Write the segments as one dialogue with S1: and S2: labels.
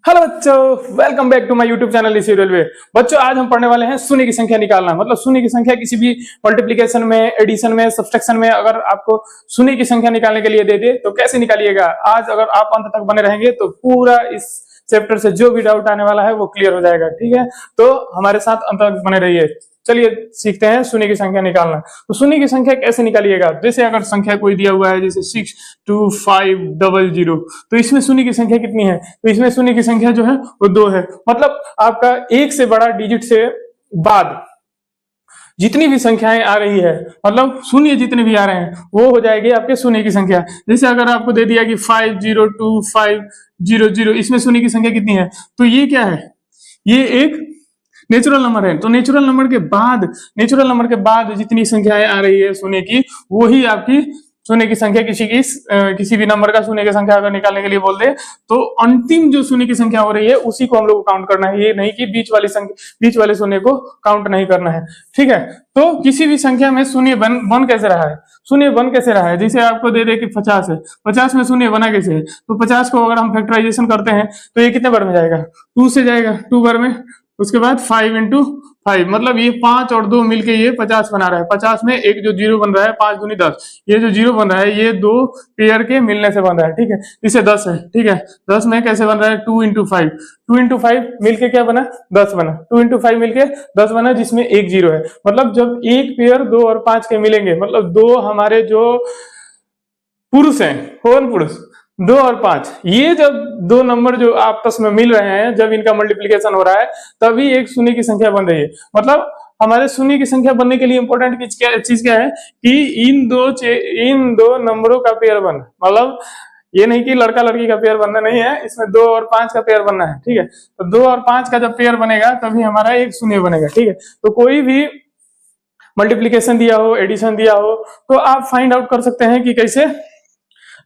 S1: Hello बच्चों, welcome back to my YouTube channel इसी railway. बच्चों, आज हम पढ़ने वाले हैं शून्य की संख्या निकालना। मतलब शून्य की संख्या किसी भी मल्टीप्लिकेशन में, एडिशन में, सब्सट्रैक्शन में अगर आपको शून्य की संख्या निकालने के लिए दे दे तो कैसे निकालिएगा। आज अगर आप अंत तक बने रहेंगे तो पूरा इस चैप्टर से जो भी डाउट आने वाला है वो क्लियर हो जाएगा। ठीक है, तो हमारे साथ अंत तक बने रहिए। चलिए सीखते हैं शून्य की संख्या निकालना। तो शून्य की संख्या कैसे निकालिएगा। जैसे अगर संख्या कोई दिया हुआ है जैसे 62500, तो इसमें शून्य की संख्या कितनी है। तो इसमें शून्य की संख्या जो है वो 2 है। मतलब आपका एक से बड़ा डिजिट से बाद जितनी भी संख्याएं आ रही है, मतलब शून्य जितने भी आ रहे हैं वो हो जाएगी आपके शून्य की संख्या। जैसे अगर आपको दे दिया कि 502500, इसमें शून्य की संख्या कितनी है। तो ये क्या है, ये एक नेचुरल नंबर है। तो नेचुरल नंबर के बाद जितनी संख्याएं आ रही है शून्य की, वो ही आपकी शून्य की संख्या। किसी भी नंबर का शून्य की संख्या अगर निकालने के लिए बोल दे तो अंतिम जो शून्य की संख्या हो रही है उसी को हम लोग को काउंट करना है। ये नहीं कि बीच वाले शून्य को काउंट नहीं करना है। ठीक है, तो किसी भी संख्या में शून्य बन कैसे रहा है, शून्य बन कैसे रहा है। जैसे आपको दे दे कि 50 है, 50 में शून्य बना कैसे है। तो 50 को अगर हम फैक्टराइजेशन करते हैं तो ये कितने बार में जाएगा, 2 से जाएगा, 2 बार में। उसके बाद 5 इंटू 5, मतलब ये 5 और 2 मिलके ये 50 बना रहा है। 50 में एक जो जीरो बन रहा है, 5 दूनी 10, ये जो जीरो बन रहा है ये 2 पेयर के मिलने से बन रहा है। ठीक है, इसे 10 है। ठीक है, 10 में कैसे बन रहा है, 2 इंटू 5, 2 इंटू 5 मिलके क्या बना, 10 बना। 2 इंटू 5 मिलके 10 बना, जिसमें एक जीरो है। मतलब जब एक पेयर 2 और 5 के मिलेंगे, मतलब दो हमारे जो पुरुष हैं, कौन पुरुष, 2 और 5, ये जब दो नंबर जो आपस में मिल रहे हैं, जब इनका मल्टीप्लिकेशन हो रहा है तभी एक शून्य की संख्या बन रही है। मतलब हमारे शून्य की संख्या बनने के लिए इंपॉर्टेंट चीज क्या है कि इन दो नंबरों का पेयर बनना। मतलब ये नहीं कि लड़का लड़की का पेयर बनना नहीं है, इसमें 2 और 5 का पेयर बनना है। ठीक है, तो 2 और 5 का जब पेयर बनेगा तभी हमारा एक शून्य बनेगा। ठीक है, तो कोई भी मल्टीप्लीकेशन दिया हो, एडिशन दिया हो, तो आप फाइंड आउट कर सकते हैं कि कैसे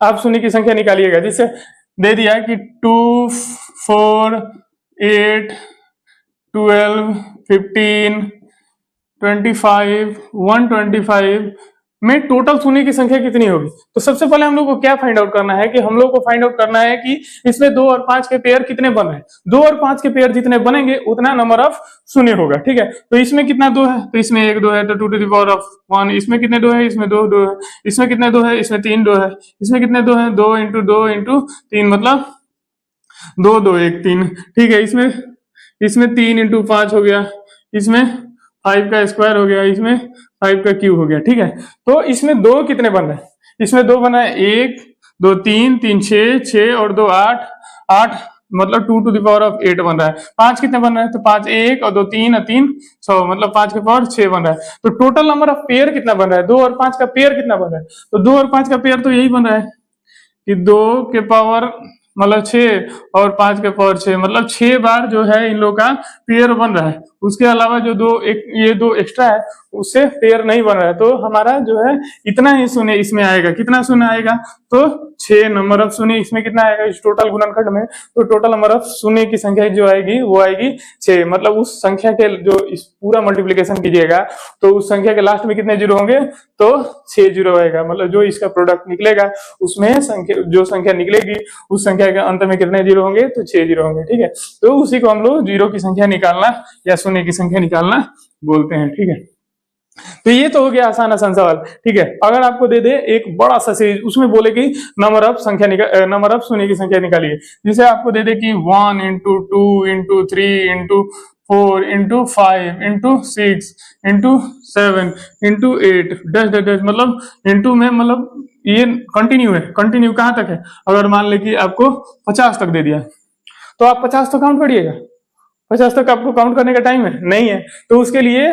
S1: आप शून्य की संख्या निकालिएगा। जैसे दे दिया कि 2 4 8 12 15 25 125 में टोटल शून्य की संख्या कितनी होगी। तो सबसे पहले हम लोग को क्या फाइंड आउट करना है कि हम लोग को फाइंड आउट करना है कि इसमें 2 और 5 के पेयर कितने बन रहे हैं। 2 और 5 के पेयर जितने बनेंगे उतना नंबर ऑफ शून्य होगा। ठीक है, तो इसमें कितना 2 है, तो इसमें 1 2 है, तो 2 टू द पावर ऑफ 1। इसमें कितने 2 है, इसमें 2 2 है। इसमें कितने 2 है, इसमें 3 2 है। इसमें कितने 2 है, 2 इंटू 2 इंटू 3, मतलब 2 2 1 3। ठीक है, इसमें 3 इंटू 5 हो गया, इसमें 5 का स्क्वायर हो गया, इसमें 5 का क्यूब हो गया। ठीक है, तो इसमें 2 कितने बन रहे हैं, इसमें 2 बना है, 1 2 3 3 6 6 और 2 8 8, मतलब 2 टू द पावर ऑफ 8 बन रहा है। 5 कितने बन रहा है, तो 5 1 और 2 3 और 3 6, मतलब 5 के पावर 6 बन रहा है। तो टोटल नंबर ऑफ पेयर कितना बन रहा है, 2 और 5 का पेयर कितना बन रहा है। तो 2 और 5 का पेयर तो यही बन रहा है कि 2 के पावर मतलब 6 और 5 के पावर 6, मतलब 6 बार जो है इन लोग का पेयर बन रहा है। उसके अलावा जो ये दो एक्स्ट्रा है उससे पेयर नहीं बन रहा है। तो हमारा जो है इतना ही शून्य इसमें आएगा। कितना शून्य आएगा, तो 6 नंबर ऑफ शून्य इसमें कितना आएगा इस टोटल गुणनखंड में। तो टोटल नंबर ऑफ शून्य की संख्या जो आएगी वो आएगी 6। मतलब उस संख्या के जो इस पूरा मल्टीप्लीकेशन कीजिएगा तो उस संख्या के लास्ट में कितने जीरो होंगे, तो 6 जीरो आएगा। मतलब जो इसका प्रोडक्ट निकलेगा उसमें जो संख्या निकलेगी उस संख्या के अंत में कितने जीरो होंगे, तो 6 जीरो होंगे। ठीक है, तो उसी को हम लोग जीरो की संख्या निकालना या शून्य की संख्या निकालना बोलते हैं। ठीक है, तो ये तो हो गया आसान सवाल। ठीक है, अगर आपको दे दे एक बड़ा सा सीरीज, उसमें बोले कि नंबर ऑफ शून्य की संख्या निकालिए। जैसे आपको दे दे कि 1 into 2 into 3 into 4 into 5 into 6 into 7 into 8 dash dash dash, मतलब इंटू में मतलब ये कंटिन्यू है। कंटिन्यू कहां तक है, अगर मान ले कि आपको 50 तक दे दिया तो आप 50 तो काउंट करिएगा। 50 तक आपको काउंट करने का टाइम है नहीं है, तो उसके लिए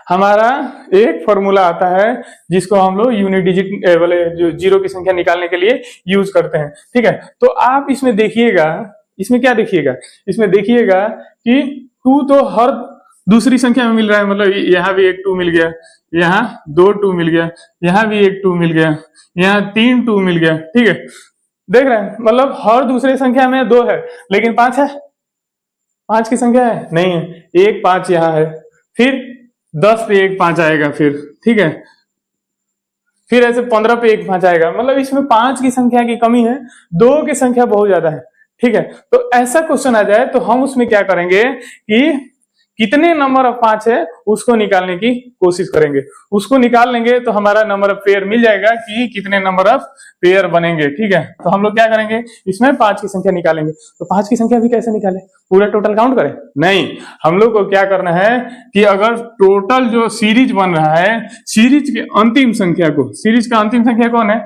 S1: हमारा एक फॉर्मूला आता है जिसको हम लोग यूनिट डिजिट वाले जो जीरो की संख्या निकालने के लिए यूज करते हैं। ठीक है, तो आप इसमें देखिएगा, इसमें क्या देखिएगा, इसमें देखिएगा कि 2 तो हर दूसरी संख्या में मिल रहा है। मतलब यहाँ भी एक 2 मिल गया, यहाँ 2 2 मिल गया, यहाँ भी एक 2 मिल गया, यहाँ 3 2 मिल गया। ठीक है, देख रहे हैं, मतलब हर दूसरी संख्या में 2 है लेकिन 5 है, 5 की संख्या है नहीं है, 1 5 यहाँ है, फिर 10 पे 1 5 आएगा फिर। ठीक है, फिर ऐसे 15 पे 1 5 आएगा। मतलब इसमें 5 की संख्या की कमी है, 2 की संख्या बहुत ज्यादा है। ठीक है। तो ऐसा क्वेश्चन आ जाए तो हम उसमें क्या करेंगे कि कितने नंबर ऑफ 5 है उसको निकालने की कोशिश करेंगे। उसको निकाल लेंगे तो हमारा नंबर ऑफ पेयर मिल जाएगा कि कितने नंबर ऑफ पेयर बनेंगे। ठीक है, तो हम लोग क्या करेंगे, इसमें 5 की संख्या निकालेंगे। तो 5 की संख्या भी कैसे निकाले, पूरा टोटल काउंट करें? नहीं, हम लोग को क्या करना है कि अगर टोटल जो सीरीज बन रहा है, सीरीज के अंतिम संख्या को, सीरीज का अंतिम संख्या कौन है,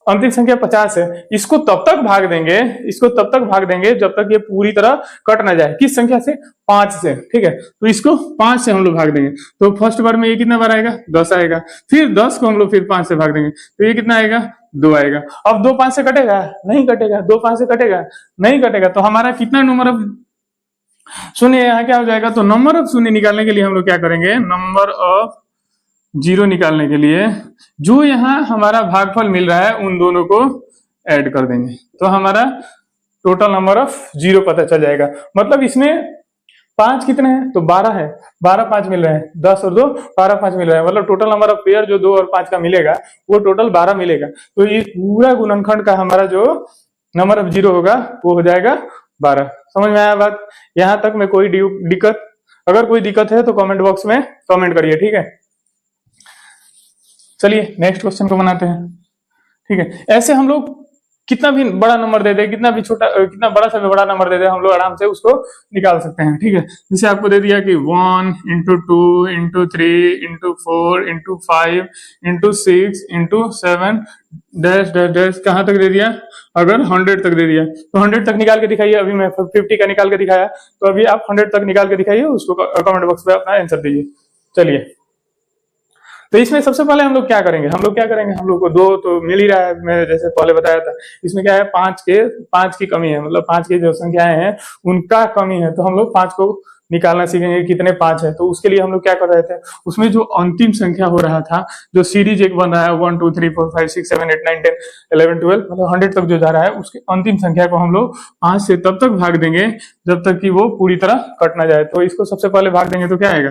S1: अंतिम संख्या 50 है, इसको तब तक भाग देंगे, इसको तब तक भाग देंगे जब तक ये पूरी तरह कट ना जाए। किस संख्या से, 5 से। ठीक है, तो इसको 5 से हम लोग भाग देंगे। तो फर्स्ट बार में ये कितना बार आएगा, 10 आएगा। फिर 10 को हम लोग फिर 5 से भाग देंगे तो ये कितना आएगा, 2 आएगा। अब 2 5 से कटेगा, नहीं कटेगा। 2 5 से कटेगा, नहीं कटेगा। तो हमारा कितना नंबर ऑफ शून्य यहाँ क्या हो जाएगा, तो नंबर ऑफ शून्य निकालने के लिए हम लोग क्या करेंगे, नंबर ऑफ जीरो निकालने के लिए जो यहाँ हमारा भागफल मिल रहा है उन दोनों को ऐड कर देंगे तो हमारा टोटल नंबर ऑफ जीरो पता चल जाएगा। मतलब इसमें 5 कितने हैं, तो 12 है, 12 5 मिल रहे हैं, 10 और 2 12 5 मिल रहे हैं। मतलब टोटल नंबर ऑफ पेयर जो 2 और 5 का मिलेगा वो टोटल 12 मिलेगा। तो ये पूरा गुणनखंड का हमारा जो नंबर ऑफ जीरो होगा वो हो जाएगा 12। समझ में आया बात? यहाँ तक में कोई दिक्कत, अगर कोई दिक्कत है तो कमेंट बॉक्स में कमेंट करिए। ठीक है, चलिए नेक्स्ट क्वेश्चन को बनाते हैं। ठीक है, ऐसे हम लोग कितना भी बड़ा नंबर दे दे, कितना भी छोटा, कितना बड़ा से भी बड़ा नंबर दे दे, हम लोग आराम से उसको निकाल सकते हैं। ठीक है, जैसे आपको दे दिया कि 1 × 2 × 3 × 4 × 5 × 6 × 7 डैश डैश डैश, कहाँ तक दे दिया, अगर 100 तक दे दिया तो 100 तक निकाल के दिखाइए। अभी मैं 50 का निकाल के दिखाया, तो अभी आप 100 तक निकाल के दिखाइए, उसको कमेंट बॉक्स में अपना आंसर दीजिए। चलिए, तो इसमें सबसे पहले हम लोग क्या करेंगे, हम लोग को 2 तो मिल ही रहा है, मैं जैसे पहले बताया था। इसमें क्या है, 5 की कमी है, मतलब 5 की जो संख्याएं हैं उनका कमी है। तो हम लोग 5 को निकालना सीखेंगे कितने 5 है। तो उसके लिए हम लोग क्या कर रहे थे, उसमें जो अंतिम संख्या हो रहा था, जो सीरीज एक बन रहा है 1 2 3 4 5 6 7 8 9 10 11 12, मतलब 100 तक जो जा रहा है, उसके अंतिम संख्या को हम लोग 5 से तब तक भाग देंगे जब तक कि वो पूरी तरह कट ना जाए। तो इसको सबसे पहले भाग देंगे तो क्या आएगा,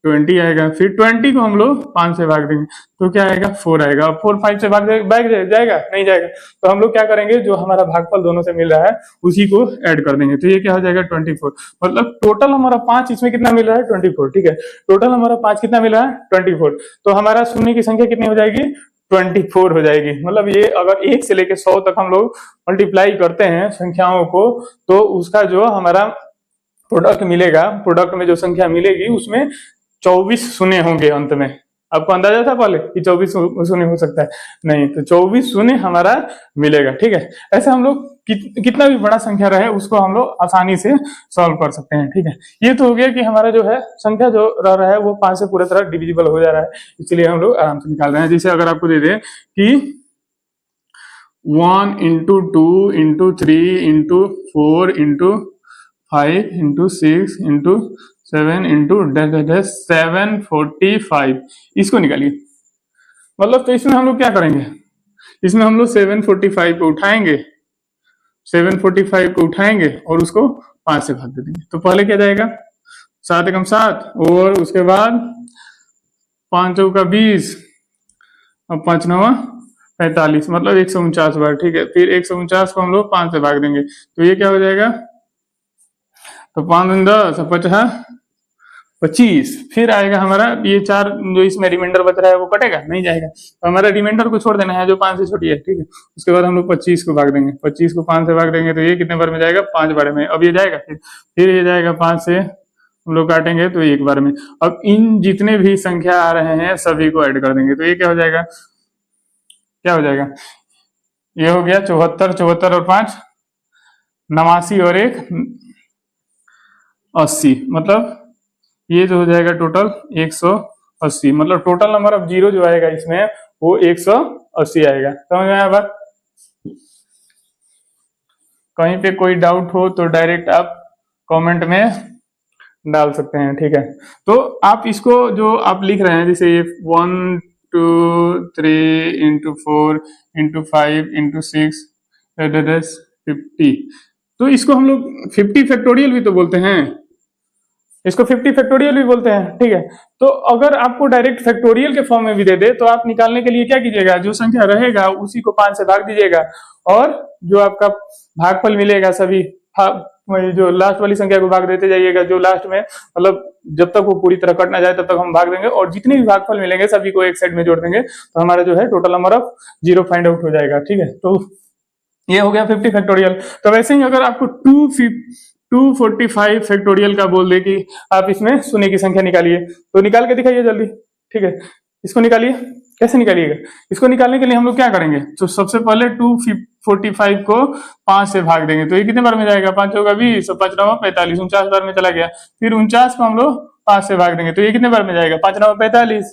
S1: 20 आएगा। फिर 20 को हम लोग 5 से भाग देंगे तो क्या आएगा, 4 आएगा। 4 5 से भाग जाएगा, नहीं जाएगा। तो हम लोग क्या करेंगे, जो हमारा भागफल दोनों से मिल रहा है उसी को ऐड कर देंगे। तो ये क्या हो जाएगा, 24। मतलब टोटल हमारा 5 इसमें कितना मिल रहा है, 24। ठीक है, टोटल हमारा 5 कितना मिल रहा है, 24। तो हमारा शून्य की संख्या कितनी हो जाएगी, 24 हो जाएगी। मतलब ये अगर 1 से लेकर 100 तक हम लोग मल्टीप्लाई करते हैं संख्याओं को, तो उसका जो हमारा प्रोडक्ट मिलेगा, प्रोडक्ट में जो संख्या मिलेगी उसमें 24 शून्य होंगे अंत में। आपको अंदाजा था पहले कि 24 शून्य हो सकता है, नहीं, तो 24 शून्य हमारा मिलेगा। ठीक है, ऐसे हम लोग कितना भी बड़ा संख्या रहे उसको हम लोग आसानी से सॉल्व कर सकते हैं। ठीक है, ये तो हो गया कि हमारा जो है संख्या जो रह रहा है वो 5 से पूरी तरह डिविजिबल हो जा रहा है, इसलिए हम लोग आराम से निकाल रहे हैं। जैसे अगर आपको दे दे कि 1 × 2 × 3 × 4 × 5 × 6 × 7 × 745, इसको निकालिए। मतलब तो इसमें हम लोग क्या करेंगे, इसमें हम लोग 745 को उठाएंगे, 745 को उठाएंगे और उसको 5 से भाग दे देंगे। तो पहले क्या जाएगा, 7 × 7, और उसके बाद 5 × 20 और 5 × 9 45, मतलब 149 बार। ठीक है, फिर 149 को हम लोग 5 से भाग देंगे तो ये क्या हो जाएगा, तो 5 × 10 50 25। फिर आएगा हमारा ये 4, जो इसमें रिमाइंडर बच रहा है वो कटेगा, नहीं जाएगा। तो हमारा रिमाइंडर को छोड़ देना है जो 5 से छोटी है। ठीक है, उसके बाद हम लोग 25 को भाग देंगे, 25 को 5 से भाग देंगे तो ये कितने बार में जाएगा, 5 बार में। अब ये जाएगा, फिर ये जाएगा 5 से हम लोग काटेंगे तो 1 बार में। अब इन जितने भी संख्या आ रहे हैं सभी को ऐड कर देंगे तो ये क्या हो जाएगा, क्या हो जाएगा, ये हो गया 74, 74 और 5 89 और 1 80। मतलब ये जो हो जाएगा टोटल 180। मतलब टोटल नंबर ऑफ जीरो जो आएगा इसमें वो 180 आएगा। समझ में आया बात? कहीं पे कोई डाउट हो तो डायरेक्ट आप कमेंट में डाल सकते हैं। ठीक है, तो आप इसको जो आप लिख रहे हैं, जैसे ये 1 2 3 × 4 × 5 × 6 50, तो इसको हम लोग 50 फैक्टोरियल भी तो बोलते हैं। इसको 50 फैक्टोरियल भी बोलते हैं, ठीक है। तो अगर आपको डायरेक्ट फैक्टोरियल के फॉर्म में भी दे दे तो आप निकालने के लिए क्या कीजिएगा, जो संख्या रहेगा उसी को 5 से भाग दीजिएगा, और जो आपका भागफल मिलेगा सभी वही जो लास्ट वाली संख्या को भाग देते जाइएगा, जो लास्ट में मतलब जब तक वो पूरी तरह कट ना जाए तब तक हम भाग देंगे, और जितने भी भागफल मिलेंगे सभी को एक साइड में जोड़ देंगे, तो हमारा जो है total number of zero find out हो जाएगा, ठीक है। तो ये हो गया 50 फैक्टोरियल। तो वैसे ही अगर आपको 245 फैक्टोरियल का बोल दे कि आप इसमें शून्य की संख्या निकालिए, तो निकाल के दिखाइए जल्दी, ठीक है। इसको निकालिए, कैसे निकालिएगा, इसको निकालने के लिए हम लोग क्या करेंगे, तो सबसे पहले 245 को 5 से भाग देंगे, तो ये कितने बार में जाएगा, 5 होगा 20, 5 9 45, 49 बार में चला गया। फिर 49 को हम लोग 5 से भाग देंगे, तो ये कितने बार में जाएगा, 5 9 45,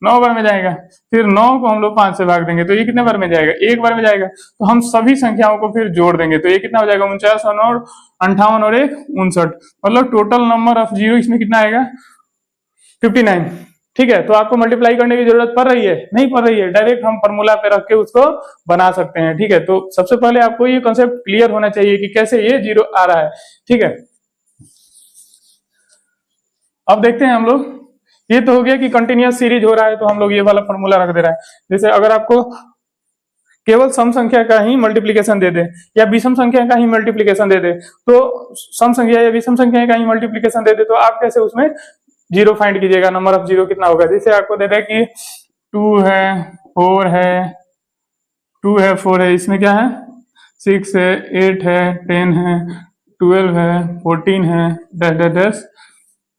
S1: 9 बार में जाएगा। फिर 9 को हम लोग 5 से भाग देंगे, तो ये कितने बार में जाएगा, 1 बार में जाएगा। तो हम सभी संख्याओं को फिर जोड़ देंगे, तो ये कितना हो जाएगा, 49 और 58 और 1 59, मतलब टोटल नंबर ऑफ जीरो इसमें कितना आएगा, 59, ठीक है। तो आपको मल्टीप्लाई करने की जरूरत पड़ रही है, नहीं पड़ रही है, डायरेक्ट हम फॉर्मूला पे रख के उसको बना सकते हैं, ठीक है। तो सबसे पहले आपको ये कॉन्सेप्ट क्लियर होना चाहिए कि कैसे ये जीरो आ रहा है, ठीक है। अब देखते हैं हम लोग, ये तो हो गया कि कंटिन्यूअस सीरीज हो रहा है तो हम लोग ये वाला फॉर्मूला रख दे रहा है। जैसे अगर आपको केवल सम संख्या का ही मल्टीप्लीकेशन दे दे या विषम संख्या का ही मल्टीप्लीकेशन दे दे, तो सम संख्या या विषम संख्या का ही मल्टीप्लीकेशन दे दे, तो आप कैसे उसमें जीरो फाइंड कीजिएगा, नंबर ऑफ जीरो कितना होगा। जैसे आपको दे दे कि 2 है 4 है 2 है 4 है, इसमें क्या है 6 है 8 है 10 है 12 है 14 है 10,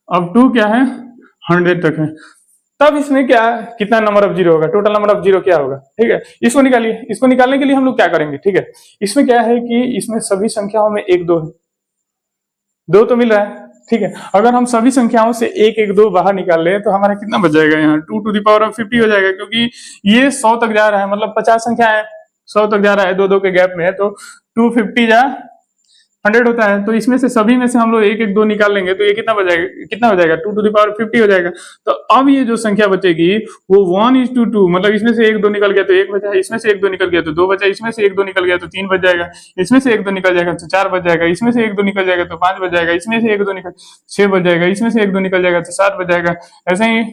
S1: अब 2 क्या है 100 तक है, तब इसमें क्या कितना नंबर ऑफ जीरो होगा, टोटल नंबर ऑफ जीरो क्या होगा, ठीक है। इसको निकालिए, इसको निकालने के लिए हम लोग क्या करेंगे, ठीक है। इसमें क्या है कि इसमें सभी संख्याओं में 1 2 है, 2 तो मिल रहा है, ठीक है। अगर हम सभी संख्याओं से 1 1 2 बाहर निकाल ले तो हमारा कितना बच जाएगा, यहाँ 2 टू द पावर ऑफ 50 हो जाएगा, क्योंकि ये 100 तक जा रहा है, मतलब 50 संख्या है 100 तक जा रहा है, 2 2 के गैप में, तो 250 जा 100 होता है। तो इसमें से सभी में से हम लोग 1 1 2 निकाल लेंगे, तो ये कितना बचेगा, कितना हो जाएगा 2 टू द पावर 50 हो जाएगा। तो अब ये जो संख्या बचेगी वो 1:2, मतलब इसमें से 1 2 निकल गया तो 1 बचा, इसमें से 1 2 निकल गया तो 2 बचा, इसमें से 1 2 निकल गया तो 3 बच जाएगा, इसमें से 1 2 निकल जाएगा तो 4 बच जाएगा, इसमें से 1 2 निकल जाएगा तो 5 बच जाएगा, इसमें से 1 2 निकल 6 बच जाएगा, इसमें से 1 2 निकल जाएगा तो 7 बच जाएगा, ऐसे ही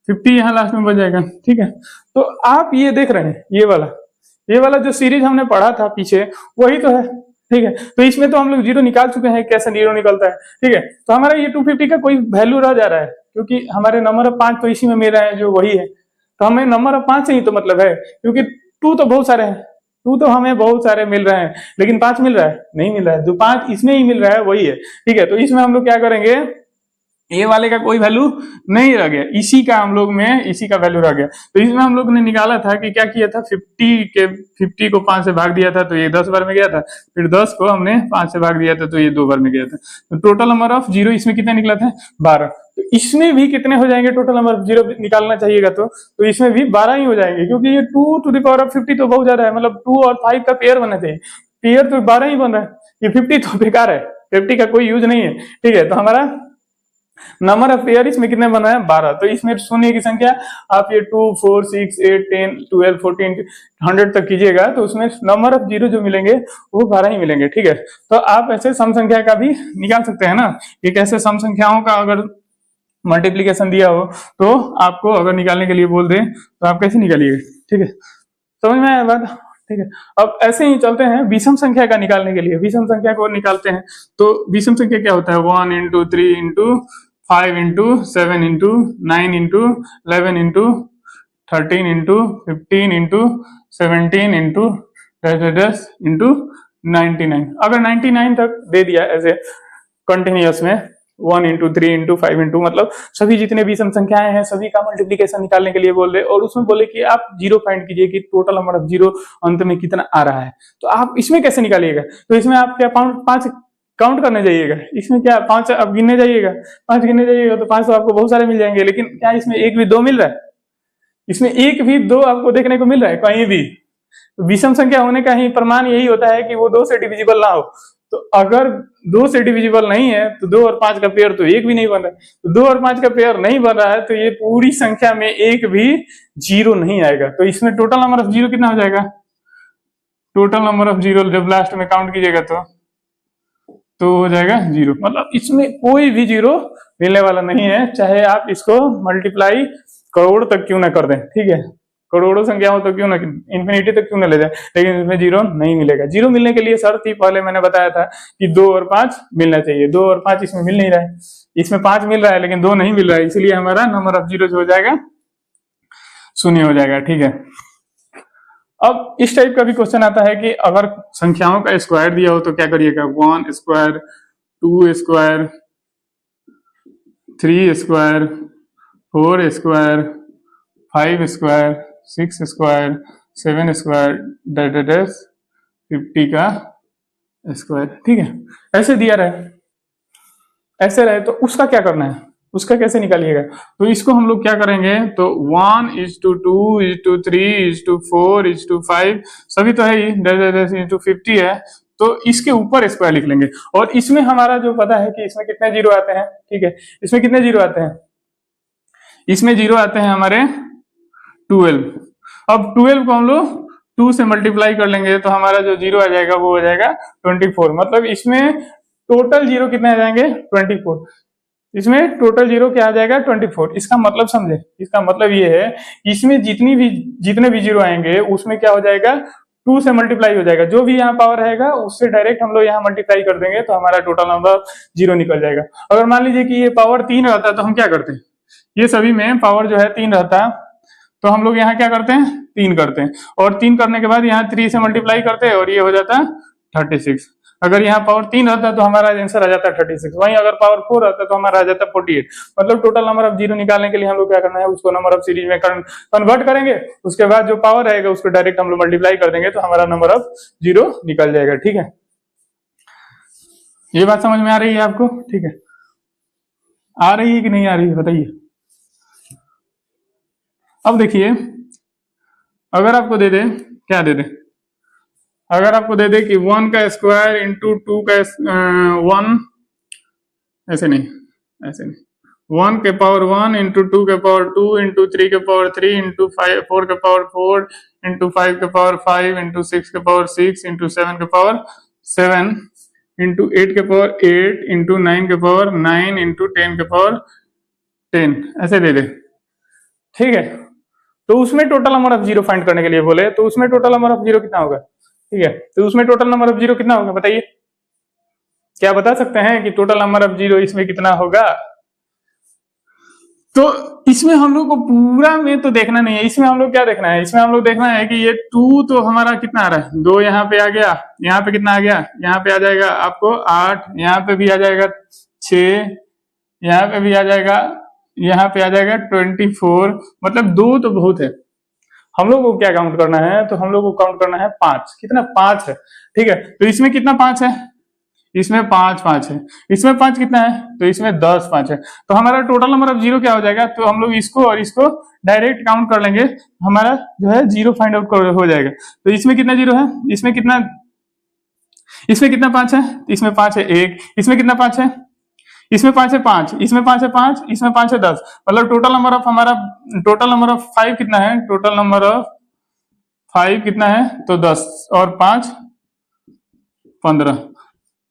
S1: 50 यहाँ लास्ट में बच जाएगा, ठीक है। तो आप ये देख रहे हैं, ये वाला जो सीरीज हमने पढ़ा था पीछे वही तो है, ठीक है। तो इसमें तो हम लोग जीरो निकाल चुके हैं, कैसे जीरो निकलता है, ठीक है। तो हमारा ये 250 का कोई वैल्यू रह जा रहा है, क्योंकि हमारे नंबर ऑफ 5 तो इसी में मिल रहा है जो वही है, तो हमें नंबर ऑफ 5 से ही तो मतलब है, क्योंकि 2 तो बहुत सारे हैं, 2 तो हमें बहुत सारे मिल रहे हैं, लेकिन 5 मिल रहा है नहीं मिल रहा है, जो 5 इसमें ही मिल रहा है वही है, ठीक है। तो इसमें हम लोग क्या करेंगे, ये वाले का कोई वैल्यू नहीं रह गया, इसी का हम लोग में इसी का वैल्यू रह गया। तो इसमें हम लोग ने निकाला था कि क्या किया था, 50 को 5 से भाग दिया था तो ये 10 बार में गया था, फिर 10 को हमने 5 से भाग दिया था तो ये 2 बार में गया था। तो टोटल नंबर ऑफ जीरो इसमें कितना निकला था 12। तो इसमें भी कितने हो जाएंगे, टोटल नंबर ऑफ जीरो निकालना चाहिएगा तो इसमें भी 12 ही हो जाएंगे, क्योंकि ये 2 टू द पावर ऑफ 50 तो बहुत ज्यादा है, मतलब 2 और 5 का पेयर बनना चाहिए, पेयर तो 12 ही बन रहा है, ये 50 तो बेकार है, 50 का कोई यूज नहीं है, ठीक है। तो हमारा नंबर ऑफ पेयर इसमें कितने बना है 12। तो इसमें शून्य की संख्या आप ये 2 4 6 8 10 12 14 100 तक कीजिएगा, तो उसमें नंबर ऑफ जीरो जो मिलेंगे वो 12 ही मिलेंगे, ठीक है। तो आप ऐसे सम संख्या का भी निकाल सकते हैं ना, ये कैसे सम संख्याओं का अगर मल्टीप्लीकेशन दिया हो तो आपको अगर निकालने के लिए बोल दे तो आप कैसे निकालिएगा, ठीक है। समझ में आया बात, ठीक है। अब ऐसे ही चलते हैं विषम संख्या का निकालने के लिए, विषम संख्या को निकालते हैं। तो विषम संख्या क्या होता है, 1 into 3 into 5 into 7 into 9 into 11 into 13 into 15 into 17 into 10 into 99। अगर 99 तक दे दिया ऐसे कंटिन्यूअस में 1 इंटू 3 इंटू 5 इंटू, मतलब सभी जितने विषम संख्याएं हैं सभी का मल्टीप्लीकेशन निकालने के लिए बोल दे, और उसमें बोले कि आप जीरो फाइंड कीजिए कि टोटल नंबर ऑफ जीरो अंत में कितना आ रहा है। तो आप इसमें कैसे निकालिएगा, तो इसमें आप क्या 5 काउंट करने जाइएगा, इसमें क्या 5 आप गिनने जाइएगा, 5 गिनने जाइएगा तो 5 तो आपको बहुत सारे मिल जाएंगे, लेकिन क्या इसमें 1 भी 2 मिल रहा है, इसमें 1 भी 2 आपको देखने को मिल रहा है कहीं भी। विषम संख्या होने का ही प्रमाण यही होता है कि वो 2 से डिविजिबल ना हो। तो अगर 2 से डिविजिबल नहीं है तो 2 और 5 का पेयर तो 1 भी नहीं बन रहा है, तो 2 और 5 का पेयर नहीं बन रहा है तो ये पूरी संख्या में 1 भी जीरो नहीं आएगा। तो इसमें टोटल नंबर ऑफ जीरो कितना हो जाएगा, टोटल नंबर ऑफ जीरो जब लास्ट में काउंट कीजिएगा तो तो हो जाएगा 0। मतलब इसमें कोई भी 0 मिलने वाला नहीं है, चाहे आप इसको मल्टीप्लाई करोड़ तक क्यों ना कर दें, ठीक है, करोड़ों संख्याओं तो क्यों ना, इंफिनिटी तक क्यों ना ले जाए, लेकिन इसमें 0 नहीं मिलेगा। 0 मिलने के लिए शर्त ही पहले मैंने बताया था कि 2 और 5 मिलना चाहिए। 2 और 5 इसमें मिल नहीं रहा है, इसमें 5 मिल रहा है लेकिन 2 नहीं मिल रहा है, इसलिए हमारा नंबर ऑफ जीरो हो जाएगा 0 हो जाएगा, ठीक है। अब इस टाइप का भी क्वेश्चन आता है कि अगर संख्याओं का स्क्वायर दिया हो तो क्या करिएगा, 1 square, 2 square, 3 square, 4 square, 5 square, 6 square, 7 square, 50 का स्क्वायर, ठीक है। ऐसे दिया रहे, ऐसे रहे तो उसका क्या करना है, उसका कैसे निकालिएगा, तो इसको हम लोग क्या करेंगे, तो 1:2 3 4 5 सभी तो है ही, 50 है, तो इसके ऊपर स्क्वायर लिख लेंगे। और इसमें हमारा जो पता है कि इसमें कितने 0 आते हैं, ठीक है, इसमें कितने 0 आते हैं, इसमें 0 आते हैं हमारे 12। अब 12 को हम लोग 2 से मल्टीप्लाई कर लेंगे तो हमारा जो 0 आ जाएगा वो हो जाएगा 24। मतलब इसमें टोटल 0 कितने आ जाएंगे, 24। इसमें टोटल 0 क्या आ जाएगा, 24। इसका मतलब समझे, इसका मतलब ये है इसमें जितने भी 0 आएंगे उसमें क्या हो जाएगा, 2 से मल्टीप्लाई हो जाएगा। जो भी यहाँ पावर रहेगा उससे डायरेक्ट हम लोग यहाँ मल्टीप्लाई कर देंगे तो हमारा टोटल नंबर 0 निकल जाएगा। अगर मान लीजिए कि ये पावर 3 रहता तो हम क्या करते हैं, ये सभी में पावर जो है 3 रहता तो हम लोग यहाँ क्या करते हैं, 3 करते हैं, और 3 करने के बाद यहाँ 3 से मल्टीप्लाई करते हैं और ये हो जाता है 36। अगर यहाँ पावर 3 रहता तो हमारा आंसर आ जाता है 36। वहीं अगर पावर 4 रहता तो हमारा आ जाता है 48। मतलब टोटल नंबर ऑफ 0 निकालने के लिए हम लोग क्या करना है, उसको नंबर ऑफ सीरीज में कन्वर्ट करेंगे, उसके बाद जो पावर रहेगा उसको डायरेक्ट हम लोग मल्टीप्लाई कर देंगे तो हमारा नंबर ऑफ 0 निकल जाएगा, ठीक है। ये बात समझ में आ रही है आपको, ठीक है, आ रही है कि नहीं आ रही है बताइए। अब देखिए, अगर आपको दे दे, क्या दे दे, अगर आपको दे दे कि 1 का स्क्वायर इंटू 2 का 1, ऐसे नहीं, ऐसे नहीं, 1 के पावर 1 इंटू 2 के पावर 2 इंटू 3 के पावर 3 इंटू 4 के पावर 4 इंटू 5 के पावर 5 इंटू 6 के पावर 6 इंटू 7 के पावर 7 इंटू 8 के पावर 8 इंटू 9 के पावर 9 इंटू 10 के पावर 10, ऐसे दे दे, ठीक है। तो उसमें टोटल नंबर ऑफ 0 फाइंड करने के लिए बोले तो उसमें टोटल नंबर ऑफ 0 कितना होगा, ठीक है। तो उसमें टोटल नंबर ऑफ 0 कितना होगा बताइए, क्या बता सकते हैं कि टोटल नंबर ऑफ 0 इसमें कितना होगा। तो इसमें हम लोग को पूरा में तो देखना नहीं है, इसमें हम लोग क्या देखना है, इसमें हम लोग देखना है कि ये 2 तो हमारा कितना आ रहा है, 2 यहाँ पे आ गया, यहाँ पे कितना आ गया, यहाँ पे आ जाएगा आपको 8, यहाँ पे भी आ जाएगा 6, यहाँ पे भी आ जाएगा, यहाँ पे आ जाएगा 24। मतलब 2 तो बहुत है, हम लोग को क्या काउंट करना है, तो हम लोग को काउंट करना है 5, कितना 5 है, ठीक है। तो इसमें कितना 5 है, इसमें 5 है, इसमें 5 कितना है, तो इसमें 10 5 है। तो हमारा टोटल नंबर ऑफ 0 क्या हो जाएगा, तो हम लोग इसको और इसको डायरेक्ट काउंट कर लेंगे, हमारा जो है 0 फाइंड आउट हो जाएगा। तो इसमें कितना 0 है, इसमें कितना 5 है, इसमें 5 है 1, इसमें कितना 5 है, इसमें 5 है 5, इसमें 5 है 5, इसमें 5 है 10। मतलब टोटल नंबर ऑफ हमारा, टोटल नंबर ऑफ 5 कितना है, टोटल नंबर ऑफ 5 कितना है, तो 10 और 5 15।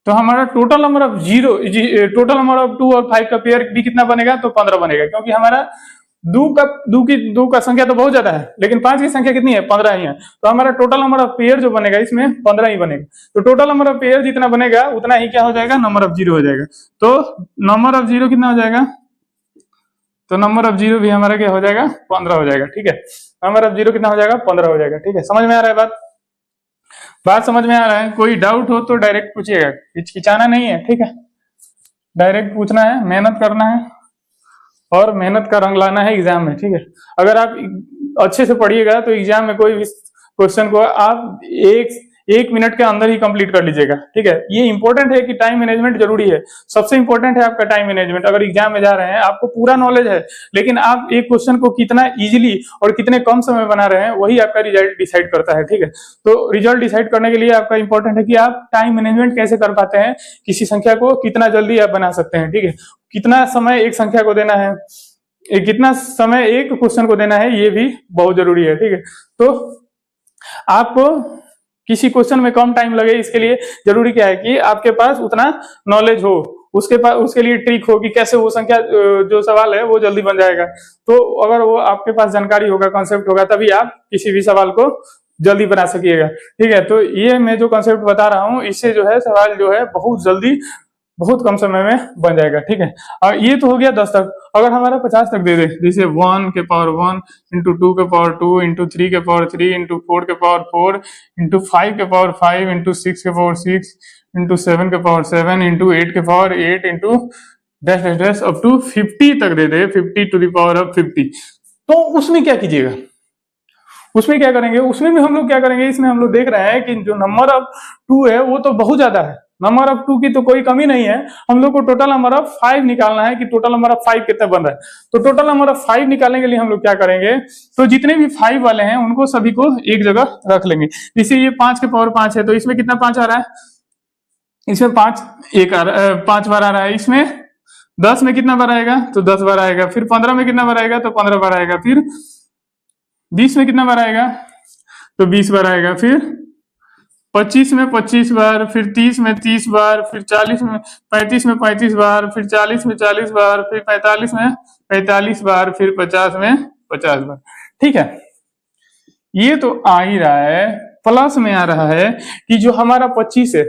S1: तो हमारा total number of 0, total number of 2 और 5 का पेयर भी कितना बनेगा, तो 15 बनेगा, क्योंकि हमारा 2 का संख्या तो बहुत ज्यादा है लेकिन 5 की संख्या कितनी है, 15 ही है। तो हमारा टोटल नंबर ऑफ पेयर जो बनेगा इसमें 15 ही बनेगा। तो टोटल नंबर ऑफ पेयर जितना बनेगा उतना ही क्या हो जाएगा, नंबर ऑफ 0 हो जाएगा। तो नंबर ऑफ 0 कितना हो जाएगा, तो नंबर ऑफ 0 भी हमारा क्या हो जाएगा, 15 हो जाएगा, ठीक है। नंबर ऑफ 0 कितना हो जाएगा, 15 हो जाएगा, ठीक है। समझ में आ रहा है बात समझ में आ रहा है। कोई डाउट हो तो डायरेक्ट पूछिएगा, हिचकिचाना नहीं है, ठीक है, डायरेक्ट पूछना है, मेहनत करना है और मेहनत का रंग लाना है एग्जाम में, ठीक है। अगर आप अच्छे से पढ़िएगा तो एग्जाम में कोई भी क्वेश्चन को आप एक मिनट के अंदर ही कंप्लीट कर लीजिएगा, ठीक है। ये इंपॉर्टेंट है कि टाइम मैनेजमेंट जरूरी है, सबसे इंपॉर्टेंट है आपका टाइम मैनेजमेंट। अगर एग्जाम में जा रहे हैं, आपको पूरा नॉलेज है लेकिन आप एक क्वेश्चन को कितना इजीली और कितने कम समय बना रहे हैं वही आपका रिजल्ट डिसाइड करता है, ठीक है। तो रिजल्ट डिसाइड करने के लिए आपका इंपॉर्टेंट है कि आप टाइम मैनेजमेंट कैसे कर पाते हैं, किसी संख्या को कितना जल्दी आप बना सकते हैं, ठीक है। कितना समय एक संख्या को देना है, कितना समय एक क्वेश्चन को देना है, ये भी बहुत जरूरी है, ठीक है। तो आपको किसी क्वेश्चन में कम टाइम लगे, इसके लिए जरूरी क्या है कि आपके पास उतना नॉलेज हो, उसके लिए ट्रिक हो कि कैसे वो संख्या जो सवाल है वो जल्दी बन जाएगा। तो अगर वो आपके पास जानकारी होगा, कॉन्सेप्ट होगा, तभी आप किसी भी सवाल को जल्दी बना सकिएगा। ठीक है, तो ये मैं जो कॉन्सेप्ट बता रहा हूँ, इससे जो है सवाल जो है बहुत जल्दी, बहुत कम समय में बन जाएगा। ठीक है, और ये तो हो गया 10 तक। अगर हमारा 50 तक दे दे, जैसे 1 के पावर 1 इंटू 2 के पावर 2 इंटू 3 के पावर 3 इंटू 4 के पावर 4 इंटू 5 के पावर 5 इंटू 6 के पावर 6 इंटू 7 के पावर 7 इंटू 8 के power 8 into dash dash dash up to 50 तक दे दे, 50 टू द पावर ऑफ 50, तो उसमें क्या कीजिएगा? उसमें क्या करेंगे? उसमें भी हम लोग क्या करेंगे, इसमें हम लोग देख रहे हैं कि जो नंबर ऑफ 2 है वो तो बहुत ज्यादा है, नंबर ऑफ 2 की तो कोई कमी नहीं है। हम लोग को टोटल नंबर ऑफ 5 निकालना है कि टोटल नंबर ऑफ 5 कितना बन रहा है। तो टोटल नंबर ऑफ 5 निकालने के लिए हम लोग क्या करेंगे, तो जितने भी 5 वाले हैं उनको सभी को एक जगह रख लेंगे। जैसे ये 5 के पावर 5 है, तो इसमें कितना 5 आ रहा है, इसमें 5 बार आ रहा है। इसमें 10 में कितना बार आएगा, तो 10 बार आएगा। फिर 15 में कितना बार आएगा, तो 15 बार आएगा। फिर 20 में कितना बार आएगा, तो 20 बार आएगा। फिर 25 में 25 बार, फिर 30 में 30 बार, फिर 40 में 35 में 35 बार, फिर 40 में 40 बार, फिर 45 में 45 बार, फिर 50 में 50 बार। ठीक है, ये तो आ ही रहा है। प्लस में आ रहा है कि जो हमारा 25 है,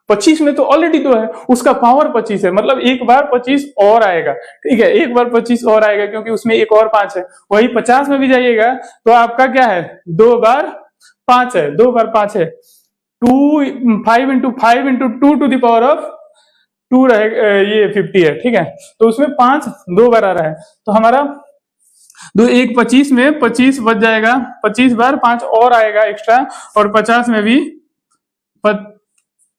S1: 25 में तो ऑलरेडी तो है, उसका पावर 25 है, मतलब एक बार 25 और आएगा। ठीक है, एक बार 25 और आएगा क्योंकि उसमें एक और 5 है। वही 50 में भी जाइएगा तो आपका क्या है, 2 बार 5 है, 2 बार 5 है। 5 into 2 to the power of 2 रहेगा, ये 50 है। ठीक है, तो उसमें 5 2 बार आ रहा है, तो हमारा दो एक 25 में 25 बच जाएगा, 25 बार 5 और आएगा एक्स्ट्रा, और 50 में भी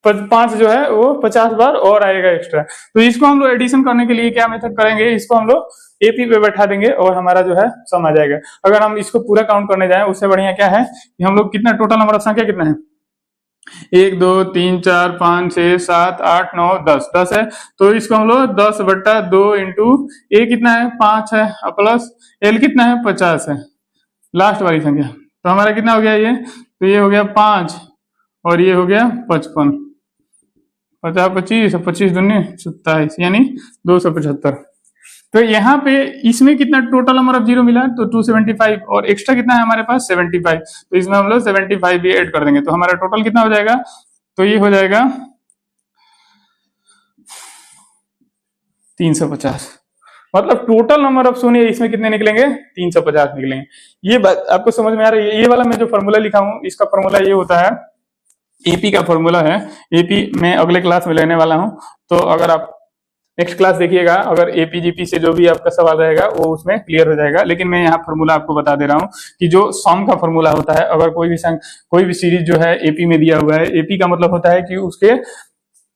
S1: 5 जो है वो 50 बार और आएगा एक्स्ट्रा। तो इसको हम लोग एडिशन करने के लिए क्या मेथड करेंगे, इसको हम लोग एपी पे बैठा देंगे और हमारा जो है सम आ जाएगा। अगर हम इसको पूरा काउंट करने जाएं, उससे बढ़िया क्या है कि हम लोग कितना टोटल नंबर ऑफ संख्या कितना है, 1 2 3 4 5 6 7 8 9 10 10 है। तो इसको हम लोग 10/2 इंटू ए कितना है 5 है, प्लस एल कितना है 50 है, लास्ट वाली संख्या। तो हमारा कितना हो गया ये, तो ये हो गया 5 और ये हो गया 55, 50 25 25 दूनी 27 यानी 275। तो यहाँ पे इसमें कितना टोटल नंबर ऑफ जीरो मिला, तो 275, और एक्स्ट्रा कितना है हमारे पास 75, तो इसमें हम लोग 75 भी ऐड कर देंगे। तो हमारा टोटल कितना हो जाएगा, तो ये हो जाएगा 350। मतलब टोटल नंबर ऑफ शून्य इसमें कितने निकलेंगे, 350 निकलेंगे। ये बात आपको समझ में आ रही है। ये वाला मैं जो फॉर्मूला लिखा हूं, इसका फॉर्मूला ये होता है, एपी का फॉर्मूला है। एपी मैं अगले क्लास में लेने वाला हूं, तो अगर आप नेक्स्ट क्लास देखिएगा, अगर एपीजीपी से जो भी आपका सवाल रहेगा वो उसमें क्लियर हो जाएगा। लेकिन मैं यहाँ फॉर्मूला आपको बता दे रहा हूँ कि जो सम का फॉर्मूला होता है, अगर कोई भी सीरीज जो है एपी में दिया हुआ है, एपी का मतलब होता है कि उसके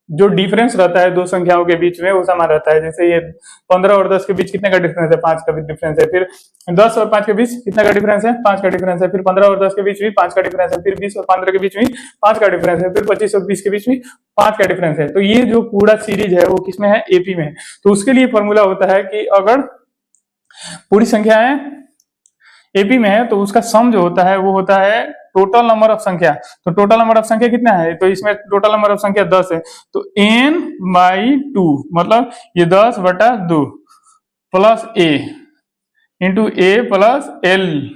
S1: जो डिफरेंस रहता है दो संख्याओं के बीच में वो समान रहता है। जैसे ये 15 और 10 के बीच कितने का डिफरेंस है, 5 का भी डिफरेंस है। फिर 10 और 5 के बीच कितने का डिफरेंस है, 5 का डिफरेंस है। फिर 15 और 10 के बीच भी 5 का डिफरेंस है। फिर 20 और 15 के बीच में 5 का डिफरेंस है। फिर 25 और 20 के बीच में 5 का डिफरेंस है। तो ये जो पूरा सीरीज है वो किसमें है, एपी में है। तो उसके लिए फॉर्मूला होता है कि अगर पूरी संख्याएं एपी में है तो उसका सम जो होता है वो होता है टोटल नंबर ऑफ संख्या। तो टोटल नंबर ऑफ संख्या कितना है, तो इसमें टोटल नंबर ऑफ संख्या 10 है, तो n/2 मतलब ये 10/2 plus a into a plus l,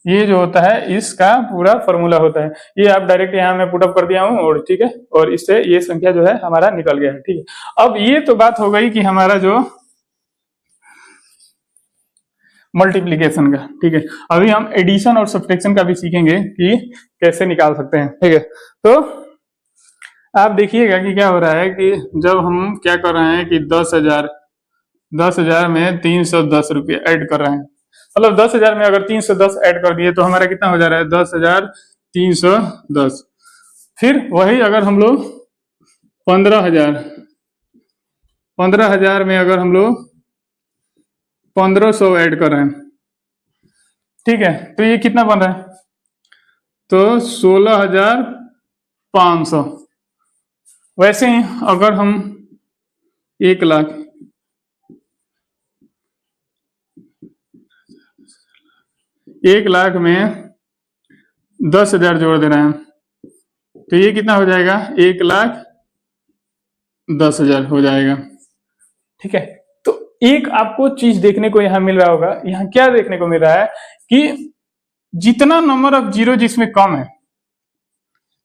S1: ये जो होता है इसका पूरा फॉर्मूला होता है। ये आप डायरेक्ट यहाँ मैं पुटअप कर दिया हूँ, और ठीक है, और इससे ये संख्या जो है हमारा निकल गया है। ठीक है, अब ये तो बात हो गई कि हमारा जो मल्टीप्लीकेशन का। ठीक है, अभी हम एडिशन और सब्ट्रैक्शन का भी सीखेंगे कि कैसे निकाल सकते हैं। ठीक है, तो आप देखिएगा कि क्या हो रहा है कि जब हम क्या कर रहे हैं कि 10,000 में 310 रुपये ऐड कर रहे हैं, मतलब 10,000 में अगर 310 ऐड कर दिए तो हमारा कितना हो जा रहा है, 10,310। फिर वही अगर हम लोग 15,000 में अगर हम लोग 1500 ऐड कर रहे हैं, ठीक है, तो ये कितना बन रहा है, तो 16,500। वैसे ही अगर हम 1 लाख, 1 लाख में 10,000 जोड़ दे रहे हैं, तो ये कितना हो जाएगा, 1,10,000 हो जाएगा। ठीक है, तो एक आपको चीज देखने को यहाँ मिल रहा होगा, यहाँ क्या देखने को मिल रहा है कि जितना नंबर ऑफ जीरो जिसमें कम है,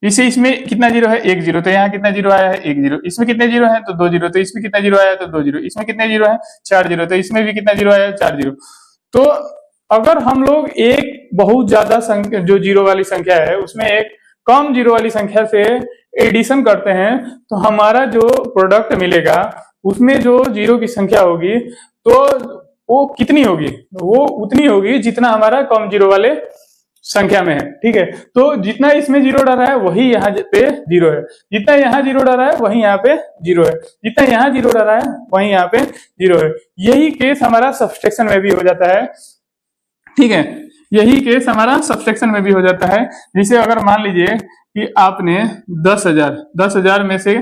S1: इसे इसमें कितना जीरो है, 1 जीरो, तो यहाँ कितना जीरो आया है, 1 जीरो। इसमें कितने जीरो है, तो 2 जीरो। तो इसमें कितना जीरो आया, तो 2 जीरो। इसमें कितने जीरो है, 4 जीरो। तो इसमें भी कितना जीरो आया, 4 जीरो। तो अगर हम लोग एक बहुत ज्यादा संख्या जो जीरो वाली संख्या है उसमें एक कम जीरो वाली संख्या से एडिशन करते हैं, तो हमारा जो प्रोडक्ट मिलेगा उसमें जो जीरो की संख्या होगी तो वो कितनी होगी, वो उतनी होगी जितना हमारा कम जीरो वाले संख्या में है। ठीक है, तो जितना इसमें जीरो डाला है वही यहाँ पे जीरो है, जितना यहाँ जीरो डाला है वही यहाँ पे जीरो है, जितना यहाँ जीरो डाला है वही यहाँ पे जीरो है। यही केस हमारा सब्सट्रैक्शन में भी हो जाता है। ठीक है, यही केस हमारा सब्सट्रैक्शन में भी हो जाता है। जैसे अगर मान लीजिए कि आपने 10,000 में से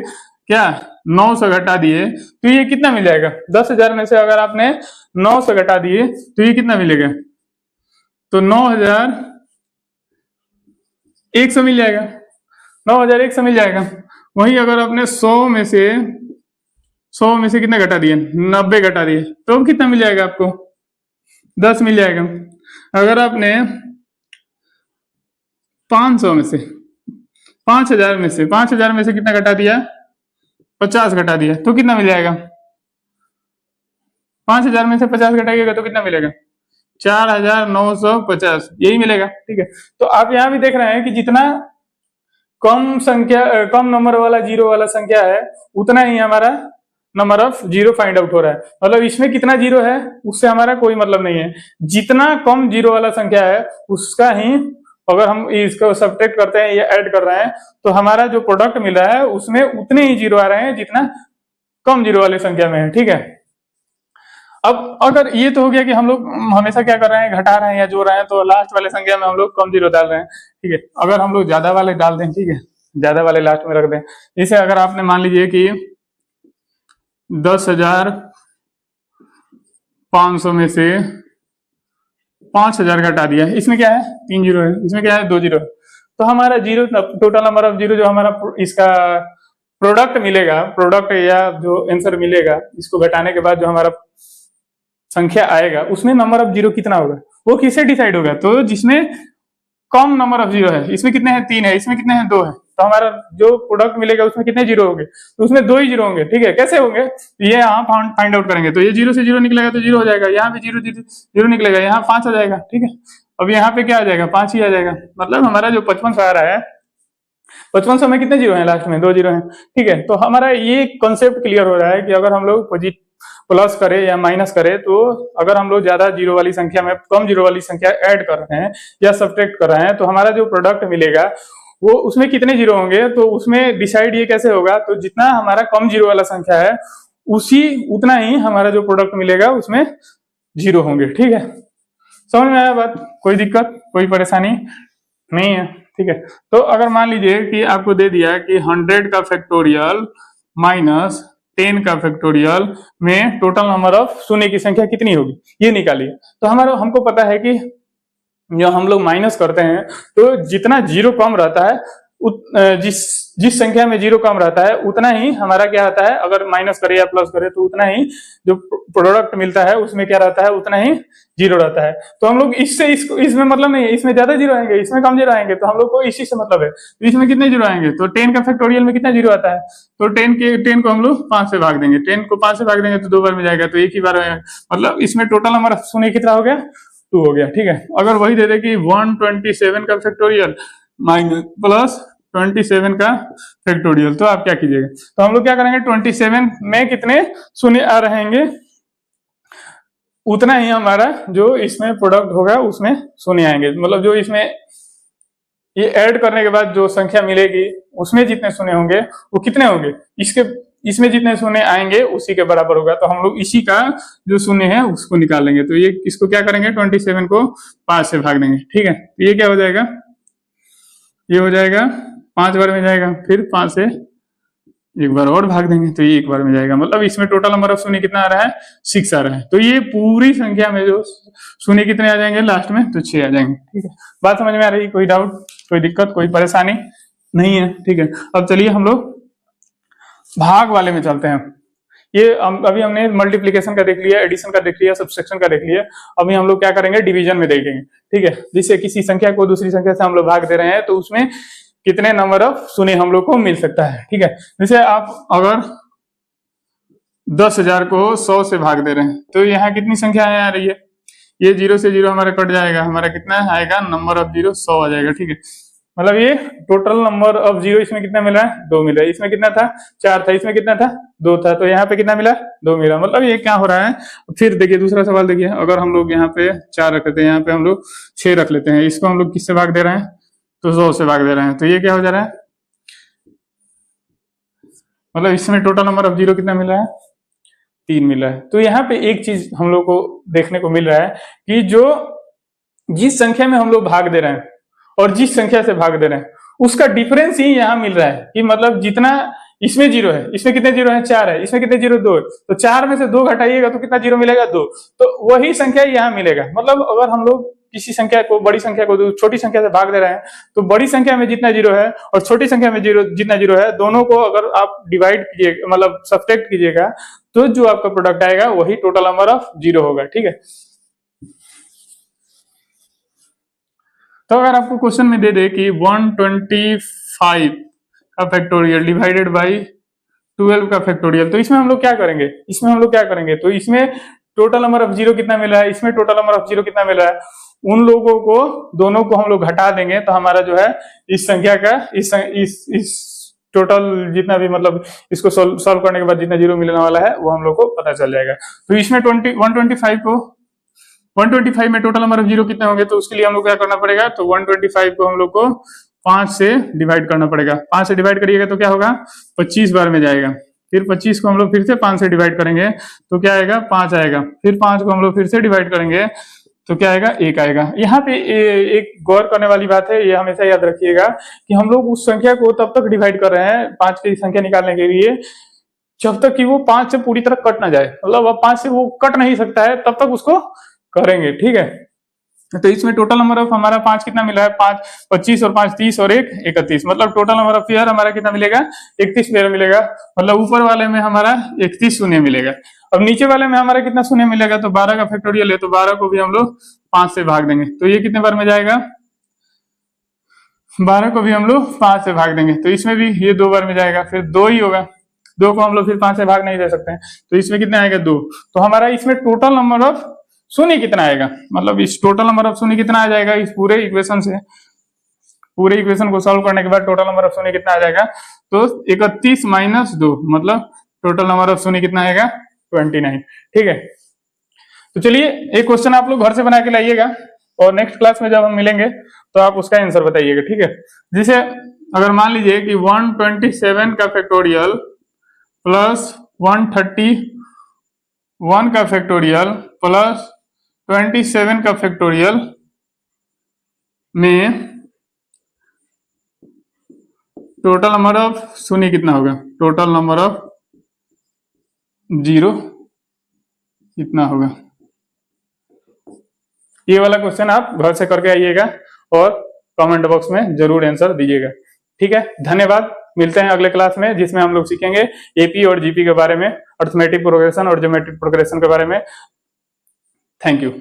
S1: क्या 900 घटा दिए, तो ये कितना मिल जाएगा, 10,000 में से अगर आपने 900 घटा दिए तो ये कितना मिलेगा, तो 9,100 मिल जाएगा, 9,100 मिल जाएगा। वही अगर आपने 100 में से कितना घटा दिए, 90 घटा दिए, तो कितना मिल जाएगा आपको, 10 मिल जाएगा। अगर आपने 500 में से 5,000 में से कितना घटा दिया, 50 घटा दिया, तो कितना मिल जाएगा, 5,000 में से 50 घटाइएगा तो कितना मिलेगा, 4,950, यही मिलेगा। ठीक है, तो आप यहाँ भी देख रहे हैं कि जितना कम नंबर वाला जीरो वाला संख्या है उतना ही हमारा number of zero find out हो रहा है। मतलब इसमें कितना जीरो है उससे हमारा कोई मतलब नहीं है, जितना कम जीरो वाला संख्या है उसका ही अगर हम इसको सब्ट्रैक्ट करते हैं या ऐड कर रहे हैं तो हमारा जो प्रोडक्ट मिल रहा है उसमें उतने ही जीरो आ रहे हैं जितना कम जीरो वाले संख्या में है। ठीक है, अब अगर ये तो हो गया कि हम लोग हमेशा क्या कर रहे हैं, घटा रहे हैं या जोड़ रहे हैं, तो लास्ट वाले संख्या में हम लोग कम जीरो डाल रहे हैं। ठीक है, अगर हम लोग ज्यादा वाले डाल दें, ठीक है, ज्यादा वाले लास्ट में रख दें, जैसे अगर आपने मान लीजिए कि 10,500 में से 5,000 घटा दिया, इसमें क्या है, 3 जीरो है, इसमें क्या है, 2 जीरो है, तो हमारा zero total number of zero जो हमारा इसका प्रोडक्ट मिलेगा, प्रोडक्ट या जो आंसर मिलेगा इसको घटाने के बाद जो हमारा संख्या आएगा उसमें नंबर ऑफ जीरो कितना होगा, वो किससे डिसाइड होगा, तो जिसमें कम नंबर ऑफ जीरो है, इसमें कितने हैं, 3 है, इसमें कितने हैं, 2 है, तो हमारा जो प्रोडक्ट मिलेगा उसमें कितने जीरो होंगे, तो उसमें 2 ही जीरो होंगे। ठीक है, कैसे होंगे, ये यहाँ फाइंड आउट करेंगे, तो ये जीरो से जीरो निकलेगा तो जीरो हो जाएगा, यहाँ भी जीरो निकलेगा, यहाँ 5 आ जाएगा। ठीक है, अब यहाँ पे क्या आ जाएगा, 5 ही आ जाएगा, मतलब हमारा जो 5500 आ रहा है, 5500 में कितने जीरो है, लास्ट में 2 जीरो है। ठीक है, तो हमारा ये कॉन्सेप्ट क्लियर हो रहा है कि अगर हम लोग प्लस करें या माइनस करें, तो अगर हम लोग ज्यादा जीरो वाली संख्या में कम जीरो वाली संख्या ऐड कर रहे हैं या सब्ट्रैक्ट कर रहे हैं, तो हमारा जो प्रोडक्ट मिलेगा वो उसमें कितने जीरो होंगे, तो उसमें डिसाइड ये कैसे होगा, तो जितना हमारा कम जीरो वाला संख्या है उतना ही हमारा जो प्रोडक्ट मिलेगा उसमें जीरो होंगे। ठीक है, समझ में आया बात, कोई दिक्कत कोई परेशानी नहीं है। ठीक है, तो अगर मान लीजिए कि आपको दे दिया कि 100 का फैक्टोरियल माइनस 10 का फैक्टोरियल में टोटल नंबर ऑफ शून्य की संख्या कितनी होगी, ये निकालिए, तो हमको पता है कि जो हम लोग माइनस करते हैं तो जितना जीरो कम रहता है जिस संख्या में जीरो कम रहता है उतना ही हमारा क्या आता है, अगर माइनस करे या प्लस करे तो उतना ही जो प्रोडक्ट मिलता है उसमें क्या रहता है, उतना ही जीरो रहता है। तो हम लोग इसमें मतलब नहीं है, इसमें ज्यादा जीरो आएंगे, इसमें कम जीरो आएंगे, तो हम लोग को इसी से मतलब है। तो इसमें कितने जीरो आएंगे, तो 10 का फैक्टोरियल में कितना जीरो आता है, तो 10 को हम लोग 5 से भाग देंगे, 10 को 5 से भाग देंगे तो 2 बार में जाएगा, तो एक ही बार में, मतलब इसमें टोटल नंबर शून्य कितना हो गया, 2 हो गया। ठीक है, अगर वही दे दे कि 127 का फैक्टोरियल माइनस प्लस 27 का फैक्टोरियल, तो आप क्या कीजिएगा, तो हम लोग क्या करेंगे, 27 में कितने शून्य आ रहेंगे उतना ही हमारा जो इसमें प्रोडक्ट होगा उसमें शून्य आएंगे, मतलब जो इसमें ये ऐड करने के बाद जो संख्या मिलेगी उसमें जितने शून्य होंगे वो कितने होंगे, इसमें जितने शून्य आएंगे उसी के बराबर होगा, तो हम लोग इसी का जो शून्य है उसको निकाल लेंगे। तो ये इसको क्या करेंगे, 27 को 5 से भाग देंगे। ठीक है, तो ये क्या हो जाएगा, ये हो जाएगा 5 बार में जाएगा, फिर 5 से एक बार और भाग देंगे तो ये एक बार में जाएगा, मतलब इसमें टोटल नंबर ऑफ शून्य कितना आ रहा है, 6 आ रहा है। तो ये पूरी संख्या में जो शून्य कितने आ जाएंगे लास्ट में, तो 6 आ जाएंगे। ठीक है, बात समझ में आ रही, कोई डाउट कोई दिक्कत कोई परेशानी नहीं है, ठीक है। अब चलिए हम लोग भाग वाले में चलते हैं। ये अभी हमने मल्टीप्लिकेशन का देख लिया, एडिशन का देख लिया, सब्सट्रैक्शन का देख लिया। अभी हम लोग क्या करेंगे, डिवीजन में देखेंगे, ठीक है। जिससे किसी संख्या को दूसरी संख्या से हम लोग भाग दे रहे हैं तो उसमें कितने नंबर ऑफ शून्य हम लोग को मिल सकता है, ठीक है। जैसे आप अगर 10,000 को 100 से भाग दे रहे हैं तो यहाँ कितनी संख्या आ रही है, ये 0 से 0 हमारा कट जाएगा, हमारा कितना आएगा, नंबर ऑफ 0 100 आ जाएगा, ठीक है। मतलब ये टोटल नंबर ऑफ 0 इसमें कितना मिला है, 2 मिला है। इसमें कितना था, 4 था, इसमें कितना था, 2 था, तो यहाँ पे कितना मिला, 2 मिला। मतलब ये क्या हो रहा है। फिर देखिए दूसरा सवाल देखिए, अगर हम लोग यहाँ पे 4 रख लेते हैं, यहाँ पे हम लोग 6 रख लेते हैं, इसको हम लोग किससे भाग दे रहे हैं, तो 100 से भाग दे रहे हैं, तो ये क्या हो जा रहा है, मतलब इसमें टोटल नंबर ऑफ 0 कितना मिला है, 3 मिला है। तो यहाँ पे एक चीज हम लोग को देखने को मिल रहा है कि जो जिस संख्या में हम लोग भाग दे रहे हैं और जिस संख्या से भाग दे रहे हैं उसका डिफरेंस ही यहाँ मिल रहा है कि मतलब जितना इसमें 0 है, इसमें कितने 0 है, 4 है, इसमें कितने 0, 2 है, तो 4 में से 2 घटाइएगा तो कितना 0 मिलेगा, 2। तो वही संख्या यहाँ मिलेगा। मतलब अगर हम लोग किसी संख्या को, बड़ी संख्या को छोटी संख्या से भाग दे रहे हैं तो बड़ी संख्या में जितना 0 है और छोटी संख्या में जितना 0 है, दोनों को अगर आप डिवाइड कीजिएगा, मतलब सब्ट्रैक्ट कीजिएगा, तो जो आपका प्रोडक्ट आएगा वही टोटल नंबर ऑफ 0 होगा, ठीक है। तो अगर आपको क्वेश्चन में दे दे कि 125 का फैक्टोरियल डिवाइडेड बाई 12 का फैक्टोरियल, तो इसमें हम लोग क्या करेंगे, तो इसमें टोटल नंबर ऑफ 0 कितना मिला है, इसमें टोटल नंबर ऑफ 0 कितना मिला है, उन लोगों को दोनों को हम लोग घटा देंगे तो हमारा जो है इस संख्या का इस टोटल जितना भी, मतलब इसको सॉल्व करने के बाद जितना 0 मिलने वाला है वो हम लोग को पता चल जाएगा। तो इसमें 125 में टोटल नंबर ऑफ 0 कितने होंगे, तो उसके लिए हम लोग क्या करना पड़ेगा, तो 125 को हम लोग को 5 से डिवाइड करना पड़ेगा। 5 से डिवाइड करिएगा तो क्या होगा, 25 बार में जाएगा। फिर 25 को हम लोग फिर से 5 से डिवाइड करेंगे तो क्या आएगा, 5 आएगा। फिर 5 को हम लोग फिर से डिवाइड करेंगे तो क्या आएगा, 1 आएगा। यहाँ पे एक गौर करने वाली बात है, ये हमेशा याद रखिएगा कि हम लोग उस संख्या को तब तक डिवाइड कर रहे हैं 5 की संख्या निकालने के लिए जब तक कि वो 5 से पूरी तरह कट ना जाए। मतलब अब 5 से वो कट नहीं सकता है तब तक उसको करेंगे, ठीक है। तो इसमें टोटल नंबर ऑफ हमारा 5 कितना मिला है, 5 25 और 5 30 और 1 31, मतलब टोटल नंबर ऑफ पेयर हमारा कितना मिलेगा, 31 पेयर मिलेगा। मतलब ऊपर वाले में हमारा 31 शून्य मिलेगा। अब नीचे वाले में हमारा कितना शून्य मिलेगा, तो 12 का फैक्टोरियल है तो 12 को भी हम लोग 5 से भाग देंगे, तो ये कितने बार में जाएगा, 12 को भी हम लोग 5 से भाग देंगे, तो इसमें भी ये 2 बार में जाएगा, फिर 2 ही होगा। 2 को हम लोग फिर 5 से भाग नहीं दे सकते हैं, तो इसमें कितना आएगा, 2। तो हमारा इसमें टोटल नंबर ऑफ शून्य कितना आएगा, मतलब इस टोटल नंबर ऑफ शून्य कितना आ जाएगा, इस पूरे इक्वेशन से, पूरे इक्वेशन को सॉल्व करने के बाद टोटल नंबर ऑफ शून्य कितना आ जाएगा, तो 31 माइनस 2, मतलब टोटल नंबर ऑफ शून्य कितना आएगा, 29, ठीक है। तो चलिए एक क्वेश्चन आप लोग घर से बना के लाइएगा और नेक्स्ट क्लास में जब हम मिलेंगे तो आप उसका आंसर बताइएगा, ठीक है। जैसे अगर मान लीजिए कि 127 का फैक्टोरियल प्लस 131 का फैक्टोरियल प्लस 27 का फैक्टोरियल में टोटल नंबर ऑफ शून्य कितना होगा, टोटल नंबर ऑफ 0 कितना होगा। ये वाला क्वेश्चन आप घर से करके आइएगा और कमेंट बॉक्स में जरूर आंसर दीजिएगा, ठीक है। धन्यवाद, मिलते हैं अगले क्लास में जिसमें हम लोग सीखेंगे एपी और जीपी के बारे में, अर्थमेटिक प्रोग्रेशन और ज्योमेट्रिक प्रोग्रेशन के बारे में। Thank you.